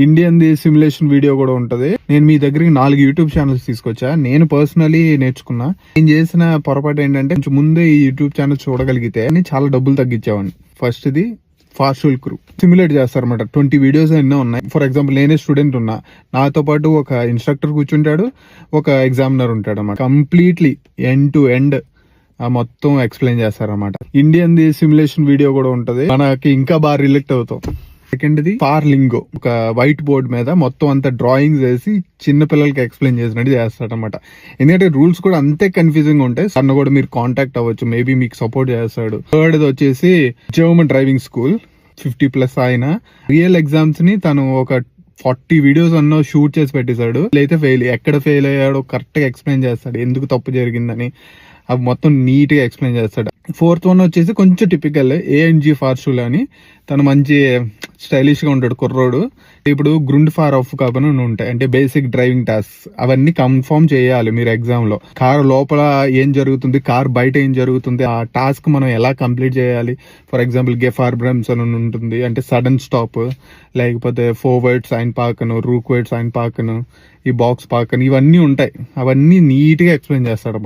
Indian the simulation video కూడా ఉంటది. నేను మీ దగ్గరికి 4 యూట్యూబ్ ఛానల్స్ తీసుకొచ్చా. నేను పర్సనలీ నేర్చుకున్నా. నేను చేసిన పొరపాటు ఏంటంటే కొంచెం ముందే ఈ యూట్యూబ్ ఛానల్ చూడగలిగితే చాలా డబ్బులు తగ్గించేవాడిని. ఫస్ట్ ఇది ఫార్షువల్ క్రూ సిమ్యులేట్ చేస్తారన్నమాట. 20 వీడియోస్ ఎన్నో ఉన్నాయి. ఫర్ ఎగ్జాంపుల్ నేనే స్టూడెంట్ ఉన్నా, నాతో పాటు ఒక ఇన్స్ట్రక్టర్ కూర్చుంటాడు, ఒక ఎగ్జామినర్ ఉంటాడు అన్నమాట. కంప్లీట్లీ ఎండ్ టు ఎండ్ మొత్తం ఎక్స్ప్లెయిన్ చేస్తారన్నమాట. ఇండియన్ ది సిమ్యులేషన్ వీడియో కూడా ఉంటది, మనకి ఇంకా బాగా రిలేట్ అవుతాం. సెకండ్ది ఫార్లింగో, ఒక వైట్ బోర్డ్ మీద మొత్తం అంతా డ్రాయింగ్స్ వేసి చిన్న పిల్లలకి ఎక్స్ప్లెయిన్ చేసినట్టు చేస్తాడనమాట. ఎందుకంటే రూల్స్ కూడా అంతే కన్ఫ్యూజింగ్ ఉంటాయి. తను కూడా మీరు కాంటాక్ట్ అవ్వచ్చు, మేబీ మీకు సపోర్ట్ చేస్తాడు. థర్డ్ వచ్చేసి జర్మన్ డ్రైవింగ్ స్కూల్, 50+ ఆయన రియల్ ఎగ్జామ్స్ ని తను ఒక 40 వీడియోస్ అన్నో షూట్ చేసి పెట్టేశాడు. అయితే ఎక్కడ ఫెయిల్ అయ్యాడో కరెక్ట్ గా ఎక్స్ప్లెయిన్ చేస్తాడు, ఎందుకు తప్పు జరిగిందని అవి మొత్తం నీట్ గా ఎక్స్ప్లెయిన్ చేస్తాడు. ఫోర్త్ వన్ వచ్చేసి కొంచెం టిపికల్ ఏఎన్జి ఫార్షుల్ అని, తను మంచి స్టైలిష్ గా ఉంటాడు కుర్రోడు. ఇప్పుడు గ్రూండ్ ఫార్ ఆఫ్ కాబట్టి ఉంటాయి, అంటే బేసిక్ డ్రైవింగ్ టాస్క్, అవన్నీ కన్ఫర్మ్ చేయాలి మీరు ఎగ్జామ్ లో. కార్ లోపల ఏం జరుగుతుంది, కార్ బయట ఏం జరుగుతుంది, ఆ టాస్క్ మనం ఎలా కంప్లీట్ చేయాలి. ఫర్ ఎగ్జాంపుల్ గెఫార్ బ్రమ్స్ అని ఉంటుంది, అంటే సడన్ స్టాప్, లేకపోతే ఫోర్వర్డ్ సైన్ పాకను, రూక్వర్డ్ సైన్ పాకను, ఈ బాక్స్ పాకను, ఇవన్నీ ఉంటాయి. అవన్నీ నీట్ గా ఎక్స్ప్లెయిన్ చేస్తాడు.